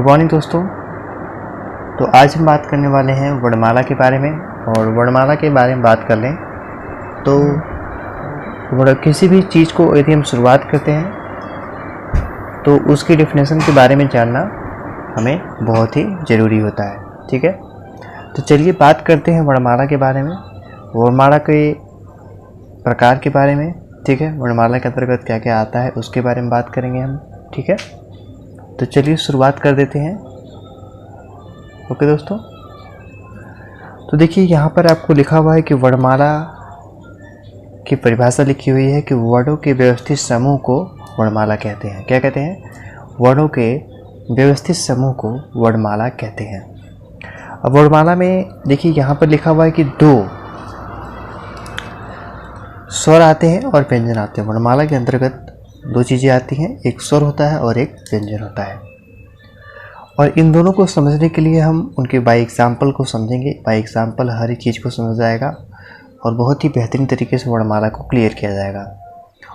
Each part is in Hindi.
मॉर्निंग दोस्तों। तो आज हम बात करने वाले हैं वर्णमाला के बारे में। और वर्णमाला के बारे में बात कर लें तो किसी भी चीज़ को यदि हम शुरुआत करते हैं तो उसकी डेफिनेशन के बारे में जानना हमें बहुत ही ज़रूरी होता है। ठीक है, तो चलिए बात करते हैं वर्णमाला के बारे में, वर्णमाला के प्रकार के बारे में। ठीक है, वर्णमाला के अंतर्गत क्या क्या आता है उसके बारे में बात करेंगे हम। ठीक है, तो चलिए शुरुआत कर देते हैं। ओके दोस्तों, तो देखिए यहाँ पर आपको लिखा हुआ है कि वर्णमाला की परिभाषा लिखी हुई है कि वर्णों के व्यवस्थित समूह को वर्णमाला कहते हैं। क्या कहते हैं? वर्णों के व्यवस्थित समूह को वर्णमाला कहते हैं। अब वर्णमाला में देखिए यहाँ पर लिखा हुआ है कि दो स्वर आते हैं और व्यंजन आते हैं। वर्णमाला के अंतर्गत दो चीज़ें आती हैं, एक स्वर होता है और एक व्यंजन होता है। और इन दोनों को समझने के लिए हम उनके बाय एग्जाम्पल को समझेंगे। बाय एग्जाम्पल हर एक चीज़ को समझ जाएगा और बहुत ही बेहतरीन तरीके से वर्णमाला को क्लियर किया जाएगा।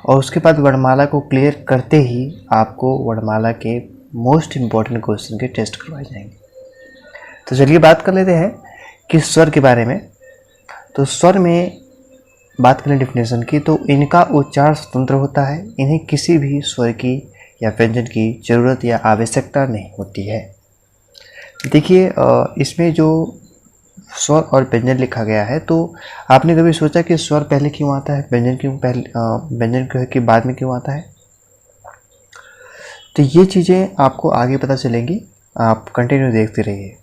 और उसके बाद वर्णमाला को क्लियर करते ही आपको वर्णमाला के मोस्ट इम्पॉर्टेंट क्वेश्चन के टेस्ट करवाए जाएंगे। तो चलिए बात कर लेते हैं कि स्वर के बारे में। तो स्वर में बात करें डेफिनेशन की तो इनका उच्चारण स्वतंत्र होता है। इन्हें किसी भी स्वर की या व्यंजन की ज़रूरत या आवश्यकता नहीं होती है। देखिए इसमें जो स्वर और व्यंजन लिखा गया है, तो आपने कभी सोचा कि स्वर पहले क्यों आता है, व्यंजन क्यों पहले, व्यंजन के बाद में क्यों आता है? तो ये चीज़ें आपको आगे पता चलेंगी, आप कंटिन्यू देखते रहिए।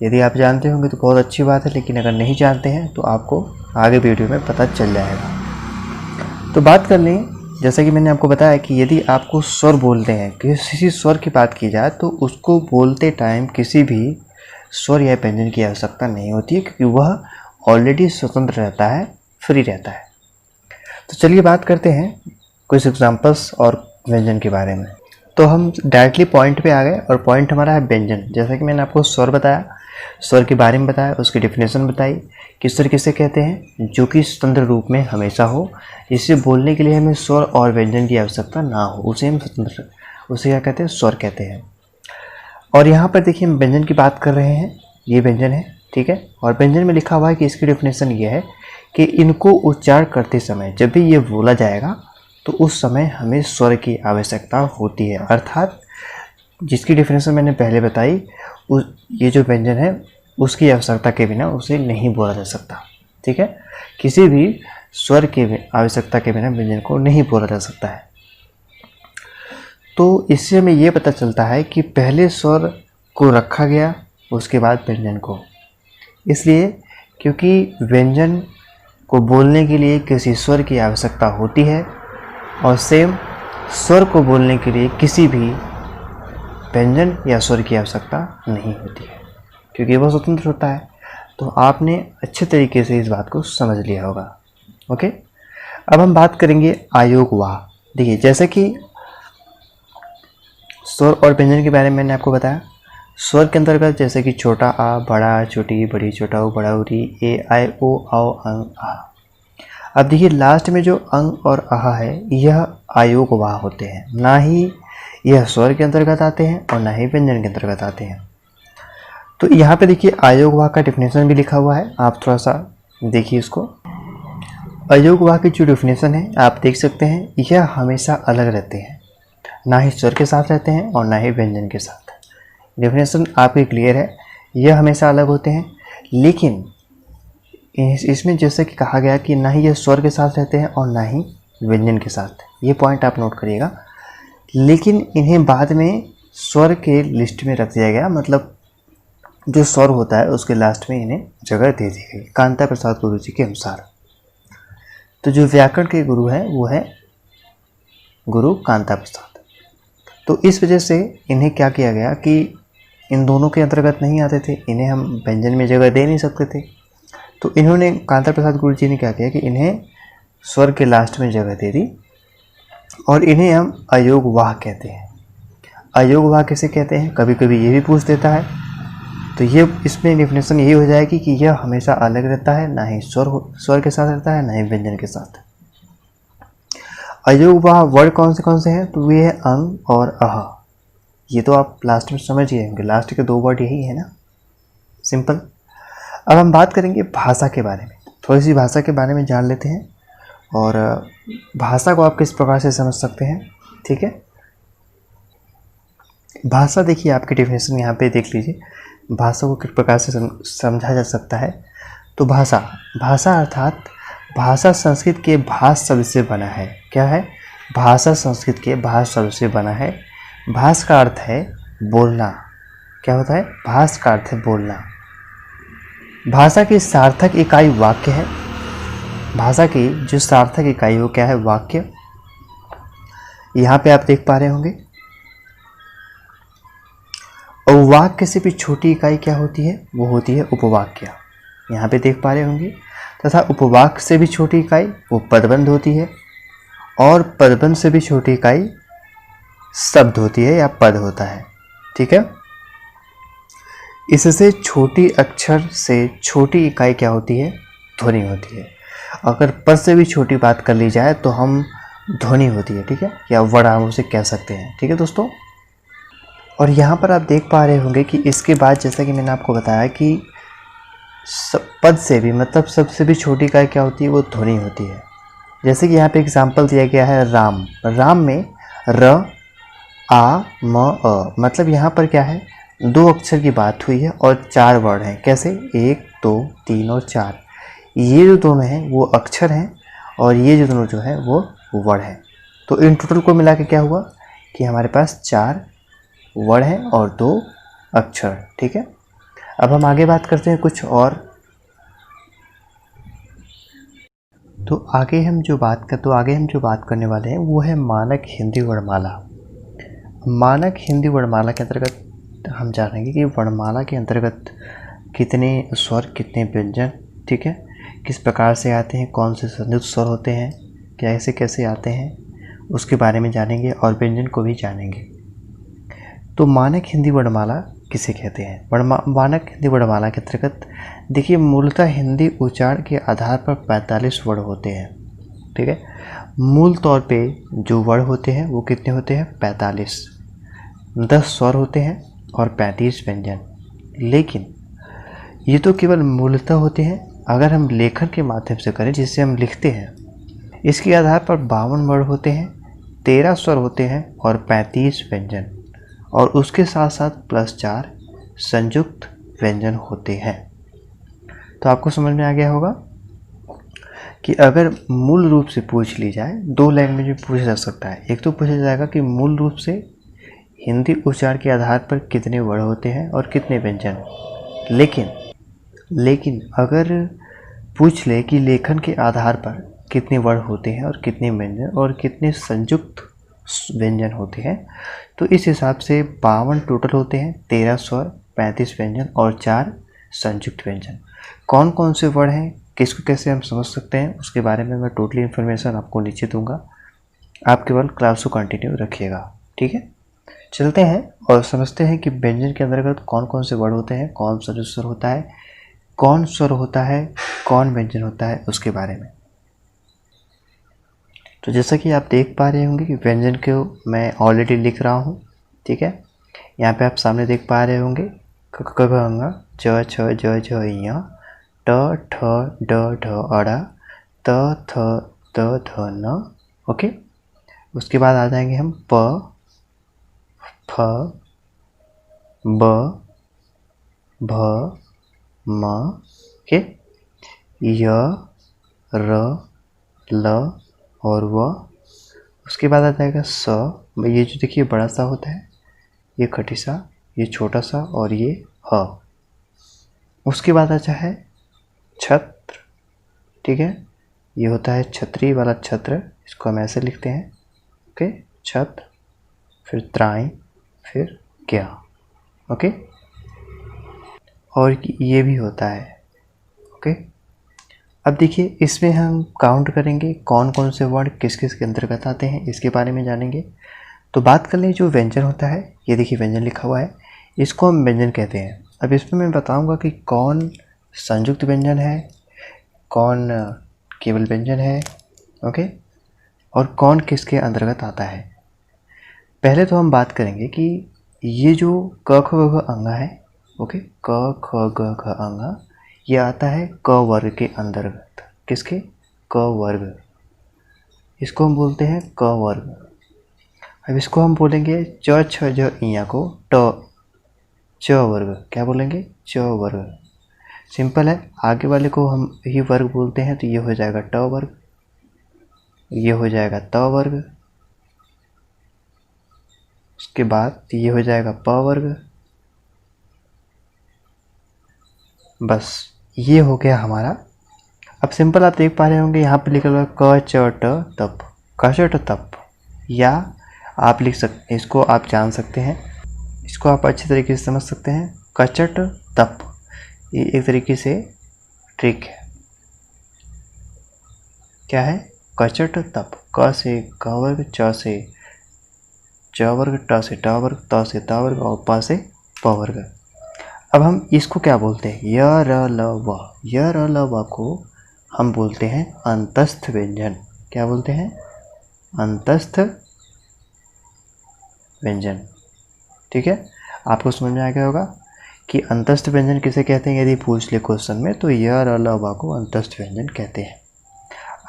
यदि आप जानते होंगे तो बहुत अच्छी बात है, लेकिन अगर नहीं जानते हैं तो आपको आगे वीडियो में पता चल जाएगा। तो बात कर लें, जैसा कि मैंने आपको बताया कि यदि आपको स्वर बोलते हैं, किसी स्वर की बात की जाए तो उसको बोलते टाइम किसी भी स्वर या व्यंजन की आवश्यकता नहीं होती है, क्योंकि वह ऑलरेडी स्वतंत्र रहता है, फ्री रहता है। तो चलिए बात करते हैं कुछ एग्जांपल्स और व्यंजन के बारे में। तो हम डायरेक्टली पॉइंट पे आ गए और पॉइंट हमारा है व्यंजन। जैसा कि मैंने आपको स्वर बताया, स्वर के बारे में बताया, उसकी डेफिनेशन बताई कि स्वर किसे कहते हैं, जो कि स्वतंत्र रूप में हमेशा हो, जिससे बोलने के लिए हमें स्वर और व्यंजन की आवश्यकता ना हो, उसे हम स्वतंत्र, उसे क्या कहते हैं, स्वर कहते हैं। और यहाँ पर देखिए हम व्यंजन की बात कर रहे हैं, ये व्यंजन है। ठीक है, और व्यंजन में लिखा हुआ है कि इसकी डेफिनेशन ये है कि इनको उच्चारण करते समय जब भी ये बोला जाएगा तो उस समय हमें स्वर की आवश्यकता होती है। अर्थात जिसकी डेफिनेशन मैंने पहले बताई, ये जो व्यंजन है उसकी आवश्यकता के बिना उसे नहीं बोला जा सकता। ठीक है, किसी भी स्वर के आवश्यकता के बिना व्यंजन को नहीं बोला जा सकता है। तो इससे हमें ये पता चलता है कि पहले स्वर को रखा गया, उसके बाद व्यंजन को। इसलिए क्योंकि व्यंजन को बोलने के लिए किसी स्वर की आवश्यकता होती है और सेम स्वर को बोलने के लिए किसी भी व्यंजन या स्वर की आवश्यकता नहीं होती है, क्योंकि वह स्वतंत्र होता है। तो आपने अच्छे तरीके से इस बात को समझ लिया होगा। ओके, अब हम बात करेंगे आयोग वाह। देखिए जैसे कि स्वर और व्यंजन के बारे में मैंने आपको बताया। स्वर के अंतर्गत जैसे कि छोटा आ, बड़ा छोटी, बड़ी छोटा ऊ, बड़ा उरी, ए आई ओ औ अंग आ। अब देखिए लास्ट में जो अंग और आह है, यह आयोग वाह होते हैं। ना ही यह स्वर के अंतर्गत आते हैं और ना ही व्यंजन के अंतर्गत आते हैं। तो यहाँ पे देखिए आयोग वाह का डेफिनेशन भी लिखा हुआ है, आप थोड़ा सा देखिए इसको। आयोग वाह की जो डेफिनेशन है आप देख सकते हैं, यह हमेशा अलग रहते हैं, ना ही स्वर के साथ रहते हैं और ना ही व्यंजन के साथ। डेफिनेशन आपकी क्लियर है, यह हमेशा अलग होते हैं। लेकिन इसमें जैसे कि कहा गया कि ना ही यह स्वर के साथ रहते हैं और ना ही व्यंजन के साथ, ये पॉइंट आप नोट करिएगा। लेकिन इन्हें बाद में स्वर के लिस्ट में रख दिया गया, मतलब जो स्वर होता है उसके लास्ट में इन्हें जगह दे दी गई कांता प्रसाद गुरु जी के अनुसार। तो जो व्याकरण के गुरु हैं वो है गुरु कांता प्रसाद। तो इस वजह से इन्हें क्या किया गया कि इन दोनों के अंतर्गत नहीं आते थे, इन्हें हम व्यंजन में जगह दे नहीं सकते थे। तो इन्होंने, कांता प्रसाद गुरु जी ने क्या किया कि इन्हें स्वर के लास्ट में जगह दे दी और इन्हें हम अयोग वाह कहते हैं। अयोग वाह किसे कहते हैं, कभी कभी ये भी पूछ देता है। तो ये इसमें डेफिनेशन यही हो जाएगी कि यह हमेशा अलग रहता है, ना ही स्वर के साथ रहता है, ना ही व्यंजन के साथ। अयोग वाह वर्ड कौन से हैं, तो वे है अंग और अह। ये तो आप लास्ट में समझ ही होंगे, लास्ट के 2 वर्ड यही है ना, सिंपल। अब हम बात करेंगे भाषा के बारे में, थोड़ी सी भाषा के बारे में जान लेते हैं और भाषा को आप किस प्रकार से समझ सकते हैं, ठीक है। भाषा देखिए, आपकी डेफिनेशन यहाँ पे देख लीजिए, भाषा को किस प्रकार से समझा जा सकता है। तो भाषा अर्थात भाषा संस्कृत के भाष शब्द से बना है। क्या है? भाषा संस्कृत के भाष शब्द से बना है। भाष का अर्थ है बोलना। क्या होता है? भाष का अर्थ है बोलना। भाषा की सार्थक इकाई वाक्य है। भाषा की जो सार्थक इकाई वो क्या है? वाक्य। यहाँ पे आप देख पा रहे होंगे। और वाक्य से भी छोटी इकाई क्या होती है? वो होती है उपवाक्य। यहाँ पे देख पा रहे होंगे। तथा उपवाक्य से भी छोटी इकाई वो पदबंध होती है, और पदबंध से भी छोटी इकाई शब्द होती है या पद होता है, ठीक है। इससे छोटी अक्षर से छोटी इकाई क्या होती है? ध्वनि होती है। अगर पद से भी छोटी बात कर ली जाए तो हम ध्वनि होती है, ठीक है, या वर्ड हम उसे कह सकते हैं, ठीक है दोस्तों। और यहाँ पर आप देख पा रहे होंगे कि इसके बाद जैसा कि मैंने आपको बताया कि पद से भी, मतलब सबसे भी छोटी इकाई क्या होती है? वो ध्वनि होती है। जैसे कि यहाँ पे एग्जाम्पल दिया गया है राम। राम में र आ म अ, मतलब यहाँ पर क्या है? 2 अक्षर की बात हुई है और 4 वर्ड हैं। कैसे? 1 2 3 और 4। ये जो दोनों हैं वो अक्षर हैं, और ये जो दोनों जो है वो वर्ड हैं। तो इन टोटल को मिला के क्या हुआ कि हमारे पास 4 वर्ड हैं और 2 अक्षर, ठीक है। अब हम आगे बात करते हैं कुछ और। तो आगे हम जो बात करने वाले हैं वो है मानक हिंदी वर्णमाला। मानक हिंदी वर्णमाला के अंतर्गत हम जानेंगे कि वर्णमाला के अंतर्गत कितने स्वर, कितने व्यंजन, ठीक है, किस प्रकार से आते हैं, कौन से संयुक्त स्वर होते हैं, कैसे कैसे आते हैं, उसके बारे में जानेंगे और व्यंजन को भी जानेंगे। तो मानक हिंदी वर्णमाला किसे कहते हैं? मानक हिंदी वर्णमाला के अंतर्गत देखिए, मूलतः हिंदी उच्चारण के आधार पर 45 वर्ड होते हैं, ठीक है। मूल तौर पे जो वर्ड होते हैं वो कितने होते हैं? 45। 10 स्वर होते हैं और 35 व्यंजन। लेकिन ये तो केवल मूलतः होते हैं। अगर हम लेखन के माध्यम से करें, जिससे हम लिखते हैं, इसके आधार पर 52 वर्ड होते हैं, 13 स्वर होते हैं और 35 व्यंजन, और उसके साथ साथ +4 संयुक्त व्यंजन होते हैं। तो आपको समझ में आ गया होगा कि अगर मूल रूप से पूछ ली जाए, 2 लैंग्वेज में पूछा जा सकता है। एक तो पूछा जाएगा कि मूल रूप से हिंदी उच्चारण के आधार पर कितने वर्ड होते हैं और कितने व्यंजन। लेकिन अगर पूछ ले कि लेखन के आधार पर कितने वर्ड होते हैं और कितने व्यंजन और कितने संयुक्त व्यंजन होते हैं, तो इस हिसाब से 52 टोटल होते हैं, 13 स्वर, 35 व्यंजन और 4 संयुक्त व्यंजन। कौन कौन से वर्ड हैं, किसको कैसे हम समझ सकते हैं, उसके बारे में मैं टोटली इन्फॉर्मेशन आपको नीचे दूंगा। आप केवल क्लास को कंटिन्यू रखिएगा, ठीक है। चलते हैं और समझते हैं कि व्यंजन के अंतर्गत कौन कौन से वर्ड होते हैं, कौन सा जो स्वर होता है, कौन स्वर होता है, कौन व्यंजन होता है, उसके बारे में। तो जैसा कि आप देख पा रहे होंगे कि व्यंजन को मैं ऑलरेडी लिख रहा हूँ, ठीक है। यहाँ पे आप सामने देख पा रहे होंगे क ख ग च छ ज झ ञ ट ठ ड ढ अ त थ द ध न। ओके, उसके बाद आ जाएंगे हम प फ ब भ म के य र ल और व। उसके बाद आ जाएगा स। ये जो देखिए बड़ा सा होता है, ये खटी सा, ये छोटा सा और ये ह। उसके बाद आता है छत्र, ठीक है, ये होता है छतरी वाला छत्र, इसको हम ऐसे लिखते हैं, ओके, छत्र, फिर त्राई, फिर क्या, ओके। और ये भी होता है, ओके। अब देखिए इसमें हम काउंट करेंगे कौन कौन से वर्ड किस किस के अंतर्गत आते हैं, इसके बारे में जानेंगे। तो बात कर लें जो व्यंजन होता है, ये देखिए व्यंजन लिखा हुआ है, इसको हम व्यंजन कहते हैं। अब इसमें मैं बताऊंगा कि कौन संयुक्त व्यंजन है, कौन केवल व्यंजन है, ओके, और कौन किसके अंतर्गत आता है। पहले तो हम बात करेंगे कि ये जो क ख ग घ अंगा है, ओके, क ख ग घ अंगा, ये आता है क वर्ग के अंतर्गत। किसके? क वर्ग। इसको हम बोलते हैं क वर्ग। अब इसको हम बोलेंगे च छ ज इया को च वर्ग। क्या बोलेंगे? च वर्ग। सिंपल है। आगे वाले को हम ही वर्ग बोलते हैं, तो ये हो जाएगा ट वर्ग, ये हो जाएगा त वर्ग, उसके बाद ये हो जाएगा प वर्ग। बस ये हो गया हमारा। अब सिंपल आप देख पा रहे होंगे यहाँ पे लिखा हुआ क च ट तप, क च ट तप, या आप लिख सकते, इसको आप जान सकते हैं, इसको आप अच्छी तरीके से समझ सकते हैं। कचट तप, ये एक तरीके से ट्रिक है। क्या है? कचट तप। क से क वर्ग, च से च वर्ग, ट से ट वर्ग, त से त वर्ग और प से प वर्ग। अब हम इसको क्या बोलते हैं? य र ल व। य र ल व को हम बोलते हैं अंतस्थ व्यंजन। क्या बोलते हैं? अंतस्थ व्यंजन। ठीक है, आपको समझ में आ गया होगा कि अंतस्थ व्यंजन किसे कहते हैं। यदि पूछ ले क्वेश्चन में तो य र ल व को अंतस्थ व्यंजन कहते हैं।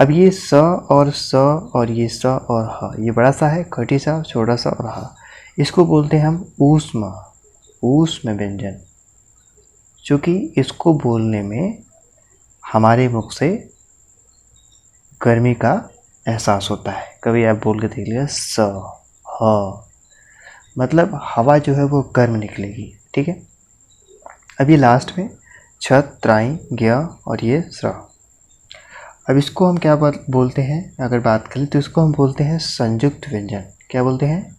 अब ये स और स और ये स और ह, ये बड़ा सा है, खटी सा, छोटा सा और ह, इसको बोलते हैं हम ऊष्म, ऊष्म व्यंजन। चूँकि इसको बोलने में हमारे मुख से गर्मी का एहसास होता है। कभी आप बोल के देख लिया स ह, मतलब हवा जो है वो गर्म निकलेगी। ठीक है। अब ये लास्ट में छत, त्राई, ज्ञ और ये स्र। अब इसको हम क्या बोलते हैं? अगर बात करें तो इसको हम बोलते हैं संयुक्त व्यंजन। क्या बोलते हैं?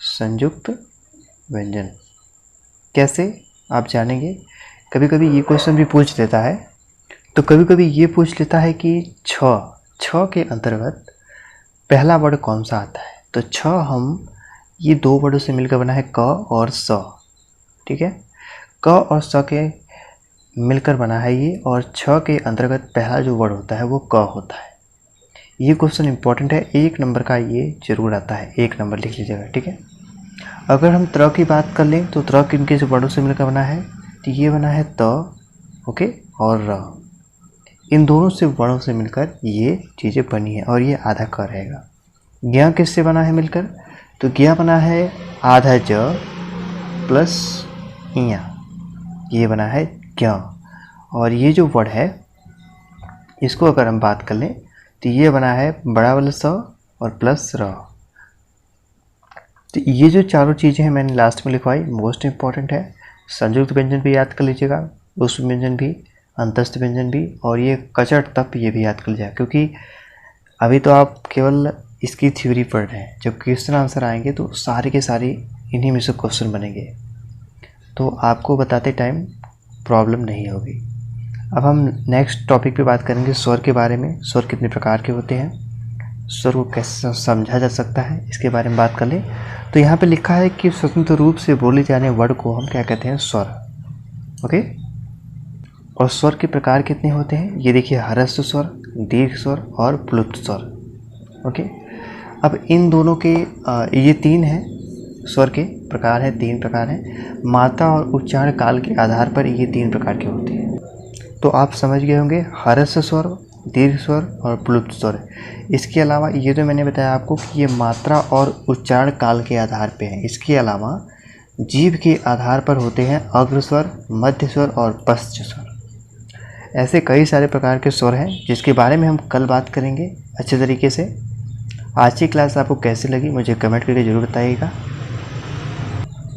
संयुक्त व्यंजन। कैसे? आप जानेंगे। कभी कभी ये क्वेश्चन भी पूछ देता है, तो कभी कभी ये पूछ लेता है कि छ के अंतर्गत पहला वर्ड कौन सा आता है। तो छ हम ये दो वर्डों से मिलकर बना है क और स। ठीक है, क और स के मिलकर बना है ये, और छ के अंतर्गत पहला जो वर्ड होता है वो क होता है। ये क्वेश्चन इंपॉर्टेंट है, 1 नंबर का ये जरूर आता है, 1 नंबर लिख लीजिएगा। ठीक है। अगर हम त्र की बात कर लें तो त्र किन के वर्डों से मिलकर बना है, तो ये बना है त, ओके, और र। इन दोनों से वर्णों से मिलकर ये चीज़ें बनी है, और ये आधा क रहेगा। ज्ञ किससे बना है मिलकर? तो ज्ञ बना है आधा ज प्लस इया, ये बना है ज्ञ। और ये जो वर्ड है इसको अगर हम बात कर लें तो ये बना है बड़ा वाला स और प्लस र। तो ये जो चारों चीज़ें हैं मैंने लास्ट में लिखवाई, मोस्ट इंपॉर्टेंट है। संयुक्त व्यंजन भी याद कर लीजिएगा, ऊष्म व्यंजन भी, अंतस्थ व्यंजन भी, और ये कचट तप ये भी याद कर लीजिएगा, क्योंकि अभी तो आप केवल इसकी थ्योरी पढ़ रहे हैं। जब क्वेश्चन आंसर आएंगे तो सारे के सारे इन्हीं में से क्वेश्चन बनेंगे, तो आपको बताते टाइम प्रॉब्लम नहीं होगी। अब हम नेक्स्ट टॉपिक पे बात करेंगे स्वर के बारे में। स्वर कितने प्रकार के होते हैं, स्वर को कैसे समझा जा सकता है, इसके बारे में बात कर लें। तो यहाँ पे लिखा है कि स्वतंत्र रूप से बोले जाने वर्ड को हम क्या कहते हैं? स्वर। ओके। और स्वर के प्रकार कितने होते हैं? ये देखिए, ह्रस्व स्वर, दीर्घ स्वर और प्लुत स्वर। ओके। अब इन दोनों के ये 3 हैं स्वर के प्रकार हैं, 3 प्रकार हैं। मात्रा और उच्चारण काल के आधार पर ये 3 प्रकार के होते हैं। तो आप समझ गए होंगे, ह्रस्व स्वर, दीर्घ स्वर और प्लुत स्वर। इसके अलावा ये तो मैंने बताया आपको कि ये मात्रा और उच्चारण काल के आधार पे है। इसके अलावा जीभ के आधार पर होते हैं अग्र स्वर, मध्य स्वर और पश्च स्वर। ऐसे कई सारे प्रकार के स्वर हैं जिसके बारे में हम कल बात करेंगे अच्छे तरीके से। आज की क्लास आपको कैसी लगी मुझे कमेंट करके ज़रूर बताइएगा।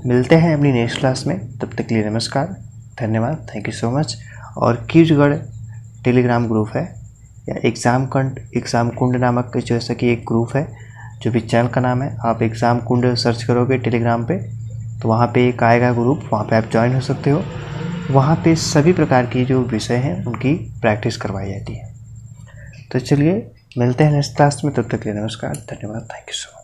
मिलते हैं अपनी नेक्स्ट क्लास में, तब तक के लिए नमस्कार, धन्यवाद, थैंक यू सो मच। और कीर्तगढ़ टेलीग्राम ग्रुप है, या एग्ज़ाम कुंड नामक जैसा कि एक ग्रुप है, जो भी चैनल का नाम है। आप एग्ज़ाम कुंड सर्च करोगे टेलीग्राम पे तो वहाँ पे एक आएगा ग्रुप, वहाँ पे आप ज्वाइन हो सकते हो। वहाँ पे सभी प्रकार की जो विषय हैं उनकी प्रैक्टिस करवाई जाती है। तो चलिए मिलते हैं नेक्स्ट क्लास में, तब तक के लिए नमस्कार, धन्यवाद, थैंक यू सो मच।